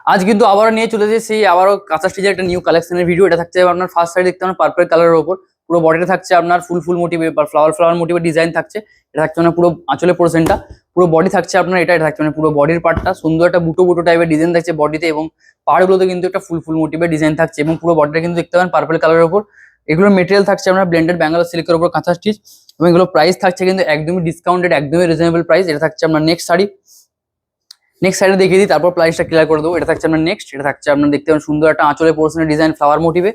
আজ কিন্তু আবারও নিয়ে চলে এসেছি আবারও কাঁথা স্টিচের একটা নিউ কালেকশনের ভিডিও। এটা থাকছে আপনার ফার্স্ট সাইড দেখতে পাবেন পার্পল কালারের উপর, পুরো বডিটা থাকছে আপনার ফুল ফুল মোটিভে বা ফ্লাওয়ার মোটিভের ডিজাইন থাকছে। এটা থাকছে মানে পুরো আঁচলের পোর্শনটা, পুরো বডি থাকছে আপনার এটা থাকছে মানে পুরো বডির পার্টটা সুন্দর একটা বুটো বুটো টাইপের ডিজাইন থাকছে বডিতে, এবং পাহাড়গুলোতে কিন্তু একটা ফুল ফুল মোটিভের ডিজাইন থাকছে, এবং পুরো বডিটা কিন্তু দেখতে পাবেন পার্পল কালারের উপর। এগুলোর মেটেরিয়াল থাকছে আপনার ব্লেন্ডেড ব্যাঙ্গালোর সিল্কের উপর কাঁথা স্টিচ, এবং এগুলো প্রাইস থাকছে কিন্তু একদমই ডিসকাউন্টেড, একদমই রিজনেবল প্রাইস। এটা থাকছে আপনার নেক্সট শাড়ি, নেক্সট সাইডে দেখিয়ে দিই, তারপর প্রাইসটা ক্লিয়ার করে দেবো। এটা থাকছে আপনার নেক্সট, এটা থাকছে আপনার দেখতে পাবেন সুন্দর একটা আঁচলের পোর্শনের ডিজাইন ফ্লাওয়ার মোটিভে।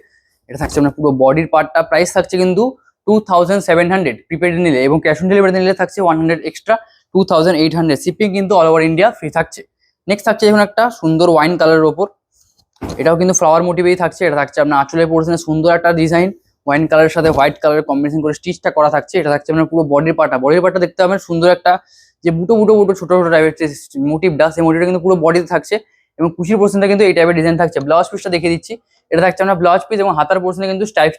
এটা থাকছে আপনার পুরো বডির পার্টটা, প্রাইস থাকছে কিন্তু 2700 প্রিপেড নিলে, এবং ক্যাশ অন ডেলিভারি নিলে থাকছে 100 এক্সট্রা 2800। শিপিং কিন্তু অল ওভার ইন্ডিয়া ফ্রি থাকছে। নেক্সট থাকছে এখন একটা সুন্দর ওয়াইন কালারের ওপর, এটাও কিন্তু ফ্লাওয়ার মোটিভেই থাকছে। এটা থাকছে আপনার আঁচলের পোর্শনে সুন্দর একটা ডিজাইন ওয়াইন কালারের সাথে হোয়াইট কালারের কম্বিনেশন করে স্টিচটা করা থাকছে। এটা থাকছে আপনার পুরো বডির পার্টটা দেখতে পাবেন সুন্দর একটা যে বুটো বুটো বুটো ছোট ছোট টাইপের যে মোটিভটা, সেই মোটিভটা কিন্তু পুরো বডিতে থাকছে, এবং কুচির পোর্শনটা কিন্তু এই টাইপের ডিজাইন থাকছে। ব্লাউজ পিসটা দেখিয়ে দিচ্ছি, এটা থাকছে আপনার ব্লাউজ পিস, এবং হাতার পোর্শনে কিন্তু স্টাইপস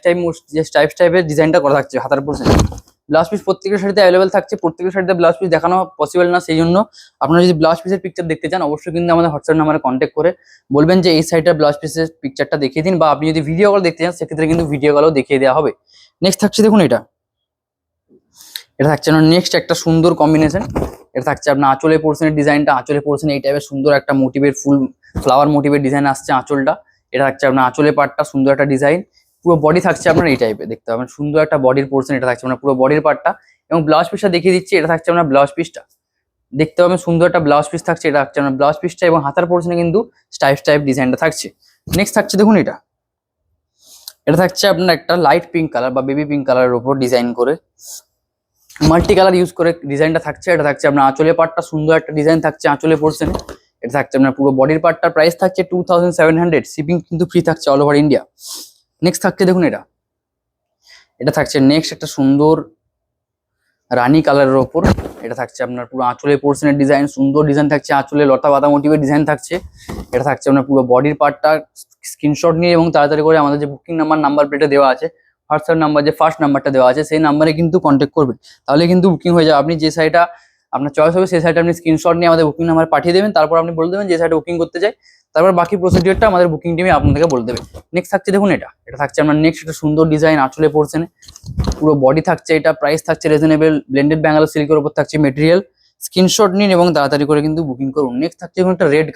টাইপের ডিজাইনটা করা থাকছে হাতার পোর্শনে। ব্লাউজ পিস প্রত্যেকের শাড়িতে অ্যাভেলেবেল থাকছে, প্রত্যেকের শাড়িতে ব্লাউজ পিস দেখানো পসিবল না, সেই জন্য আপনারা যদি ব্লাউজ পিসের পিকচার দেখতে চান অবশ্যই কিন্তু আমাদের হোয়াটসঅ্যাপ নাম্বারে কন্ট্যাক্ট করে বলবেন যে এই সাইডটার ব্লাউজ পিসের পিকচারটা দেখিয়ে দিন, বা আপনি যদি ভিডিও কল দেখতে চান সেক্ষেত্রে কিন্তু ভিডিও কলও দেখিয়ে দেওয়া হবে। নেক্সট থাকছে দেখুন এটা থাকছে আপনার নেক্সট একটা সুন্দর কম্বিনেশন। এটা থাকছে আপনার আঁচলের পোর্শনের ডিজাইনটা, আঁচলের পোর্শনে এই টাইপের সুন্দর একটা মোটিভের ফুল ফ্লাওয়ার মোটিভের ডিজাইন আসছে আঁচলটা। এটা থাকছে আপনার আঁচলের পার্টটা সুন্দর একটা ডিজাইন, পুরো বডি থাকছে আপনার এই টাইপের দেখতে পাবেন সুন্দর একটা বডির পোর্শন। এটা থাকছে আপনার পুরো বডির পার্টটা, এবং ব্লাউজ পিসটা দেখিয়ে দিচ্ছি, এটা থাকছে আপনার ব্লাউজ পিসটা দেখতে পাবেন সুন্দর একটা ব্লাউজ পিস থাকছে। এটা থাকছে আপনার ব্লাউজ পিসটা, এবং হাতার পোর্শনে কিন্তু টাইপ ডিজাইনটা থাকছে। নেক্সট থাকছে দেখুন এটা থাকছে আপনার একটা লাইট পিঙ্ক কালার বা বেবি পিঙ্ক কালারের উপর ডিজাইন করে মাল্টি কালার ইউজ করে ডিজাইনটা থাকছে। এটা থাকছে আপনার আঁচলের পার্টটা সুন্দর একটা ডিজাইন থাকছে আঁচলের পোর্শনে। এটা থাকছে আপনার পুরো বডির পার্টটার প্রাইস থাকছে 2700, শিপিং কিন্তু ফ্রি থাকছে অল ওভার ইন্ডিয়া। নেক্সট থাকছে দেখুন এটা থাকছে নেক্সট একটা সুন্দর রানী কালারের ওপর। এটা থাকছে আপনার পুরো আঁচলের পোর্শনের ডিজাইন, সুন্দর ডিজাইন থাকছে আঁচলে লতা পাতা মোটিভের ডিজাইন থাকছে। এটা থাকছে আপনার পুরো বডির পার্টটা, স্ক্রিনশট নিয়ে এবং তাড়াতাড়ি করে আমাদের যে বুকিং নাম্বার প্লেটে দেওয়া আছে, হোয়াটসঅ্যাপ নাম্বার যে ফার্স্ট নাম্বারটা দেওয়া আছে সেই নাম্বারে কিন্তু কন্ট্যাক্ট করবেন, তাহলে কিন্তু বুকিং হয়ে যাবে। আপনি যে সাইটটা আপনার চয়েস হবে সেই সাইটে আপনি স্ক্রিনশট নিয়ে আমাদের বুকিং নাম্বার পাঠিয়ে দেবেন, তারপর আপনি বলে দেবেন যে সাইটে বুকিং করতে চাই, তারপর বাকি প্রসিডিওরটা আমাদের বুকিং টিমে আপনাদেরকে বলে দেবে। নেক্সট থাকছে দেখুন এটা থাকছে আপনার নেক্সট একটা সুন্দর ডিজাইন আঁচলে পোর্শনে, পুরো বডি থাকছে, এটা প্রাইস থাকছে রিজনেবল, ব্লেন্ডেড ব্যাঙ্গালোর সিল্কের উপর থাকছে মেটেরিয়াল। স্ক্রিনশট নিন এবং তাড়াতাড়ি করে কিন্তু বুকিং করুন। নেক্সট থাকছে একটা রেড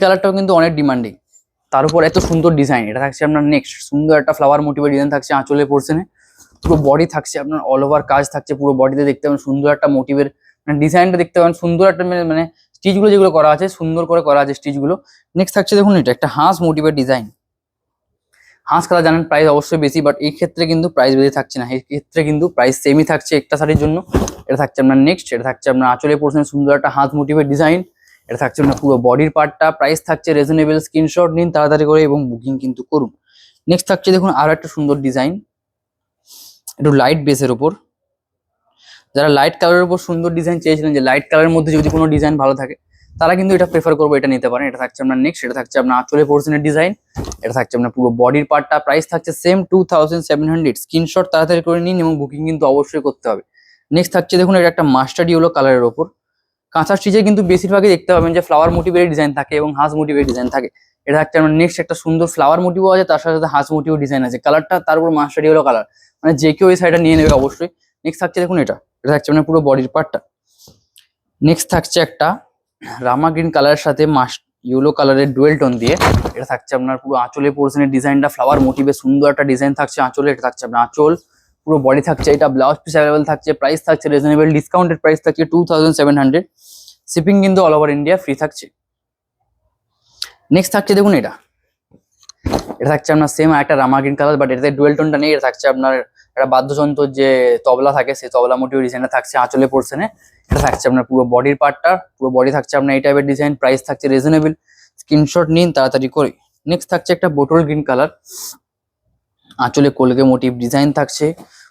কালারটাও কিন্তু অনেক ডিমান্ডিং, তার উপর এত সুন্দর ডিজাইন। এটা থাকছে আপনার নেক্সট সুন্দর একটা ফ্লাওয়ার মোটিভের ডিজাইন থাকছে আঁচলের পোর্শনে, পুরো বডি থাকছে আপনার অল ওভার কাজ থাকছে, পুরো বডিতে দেখতে পাবেন সুন্দর একটা মোটিভের ডিজাইনটা দেখতে পাবেন সুন্দর একটা মানে স্টিচগুলো যেগুলো করা আছে সুন্দর করে করা আছে স্টিচগুলো। নেক্সট থাকছে দেখুন এটা একটা হাঁস মোটিভের ডিজাইন। হাঁস কালার জানেন প্রাইস অবশ্যই বেশি, বাট এই ক্ষেত্রে কিন্তু প্রাইস বেশি থাকছে না, এই ক্ষেত্রে কিন্তু প্রাইস সেমই থাকছে একটা শাড়ির জন্য। এটা থাকছে আপনার নেক্সট, এটা থাকছে আপনার আঁচলের পোর্শনে সুন্দর একটা হাঁস মোটিভের ডিজাইন। এটা থাকছে আপনার পুরো বডির পার্টটা, প্রাইস থাকছে রিজনেবল, স্ক্রিনশট নিন তাড়াতাড়ি করে এবং বুকিং কিন্তু করুন। নেক্সট থাকছে দেখুন আরো একটা সুন্দর ডিজাইন, একটু লাইট বেসের উপর। যারা লাইট কালারের উপর সুন্দর ডিজাইন চেয়েছিলেন, যে লাইট কালারের মধ্যে যদি কোনো ডিজাইন ভালো থাকে তারা কিন্তু এটা প্রেফার করবো, এটা নিতে পারেন। এটা থাকছে আপনার নেক্সট, এটা থাকছে আপনার আঁচলের পোর্শনের ডিজাইন। এটা থাকছে আপনার পুরো বডির পার্টটা, প্রাইস থাকছে সেম 2700, স্ক্রিনশট তাড়াতাড়ি করে নিন এবং বুকিং কিন্তু অবশ্যই করতে হবে। নেক্সট থাকছে দেখুন এটা একটা মাস্টার্ড ইয়েলো কালারের ওপর, কাঁথা স্টিচে কিন্তু বেশিরভাগই দেখতে পাবেন যে ফ্লাওয়ার মোটিভের ডিজাইন থাকে এবং হাঁস মোটিভের ডিজাইন থাকে। এটা থাকছে আপনার নেক্সট একটা সুন্দর ফ্লাওয়ার মোটিভও আছে, তার সাথে সাথে হাঁস মোটিভ ডিজাইন আছে, কালারটা তার উপর মাস্টার্ড ইয়েলো কালার, মানে যে কেউ এই শাড়িটা নিয়ে নেবে অবশ্যই। নেক্সট থাকছে দেখুন এটা থাকছে আপনার পুরো বডির পার্টটা। নেক্সট থাকছে একটা রামা গ্রিন কালারের সাথে ইয়েলো কালারের ডুয়েল টোন দিয়ে, এটা থাকছে আপনার পুরো আঁচলের পোর্শনের ডিজাইনটা ফ্লাওয়ার মোটিভে সুন্দর একটা ডিজাইন থাকছে আঁচলে। এটা থাকছে আপনার আঁচল, পুরো বডি থাকছে, এটা ব্লাউজ পিস অ্যাভেলেবল থাকছে, প্রাইস থাকছে রিজনেবল, ডিসকাউন্টেড প্রাইস থাকছে 2700, শিপিং কিন্তু অল ওভার ইন্ডিয়া ফ্রি থাকছে। নেক্সট থাকছে দেখুন এটা থাকছে আপনার সেম একটা রামা গ্রিন কালার, বাট এটাতে ডুয়েল টোনটা নেই। এটা থাকছে আপনার একটা বাদ্যযন্ত্র যে তবলা থাকে সেই তবলা মোটিভ ডিজাইনটা থাকছে আঁচলে পোর্শনে। এটা থাকছে আপনার পুরো বডির পার্টটা, পুরো বডি থাকছে আপনার এই টাইপের ডিজাইন, প্রাইস থাকছে রিজনেবল, স্ক্রিনশট নিন তাড়াতাড়ি করে। নেক্সট থাকছে একটা বোটল গ্রিন কালার, আঁচলে কলকে মোটিভ ডিজাইন থাকছে,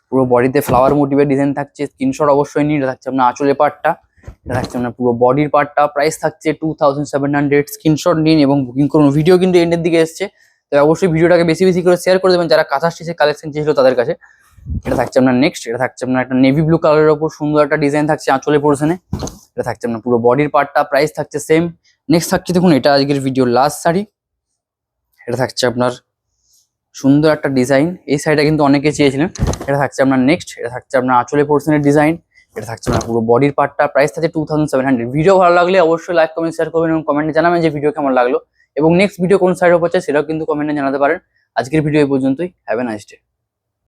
পুরো বডিতে ফ্লাওয়ার মোটিভের ডিজাইন থাকছে, স্ক্রিনশট অবশ্যই নিন। এটা থাকছে আপনার আঁচলে পার্টটা, এটা থাকছে আপনার পুরো বডির পার্টটা, প্রাইস থাকছে 2700, স্ক্রিনশট নিন এবং বুকিং করুন। ভিডিও কিন্তু এন্ডের দিকে এসছে, তো অবশ্যই ভিডিওটাকে বেশি বেশি করে শেয়ার করে দেবেন যারা কাঁথা স্টিচের কালেকশন চেয়েছিল তাদের কাছে। এটা থাকছে আপনার নেক্সট, এটা থাকছে আপনার একটা নেভি ব্লু কালারের উপর সুন্দর একটা ডিজাইন থাকছে আঁচলে পোর্শনে। এটা থাকছে আপনার পুরো বডির পার্টটা, প্রাইস থাকছে সেম নেক্সট থাকছে দেখুন, এটা আজকের ভিডিওর লাস্ট শাড়ি। এটা থাকছে আপনার সুন্দর একটা ডিজাইন, এই শাড়িটা কিন্তু অনেকে চেয়েছিলেন। এটা থাকছে আপনার নেক্সট, এটা থাকছে আপনার আঁচলে পোর্শনের ডিজাইন। এটা থাকছে আপনার পুরো বডির পার্টটা, প্রাইস থাকছে 2700। ভিডিও ভালো লাগলে অবশ্যই লাইক কমেন্ট শেয়ার করবেন এবং কমেন্টে জানাবেন যে ভিডিও কেমন লাগলো, এবং নেক্সট ভিডিও কোন শাড়ির উপর চাই সেটাও কিন্তু কমেন্টে জানাতে পারেন। আজকের ভিডিও এই পর্যন্তই। Have a nice day.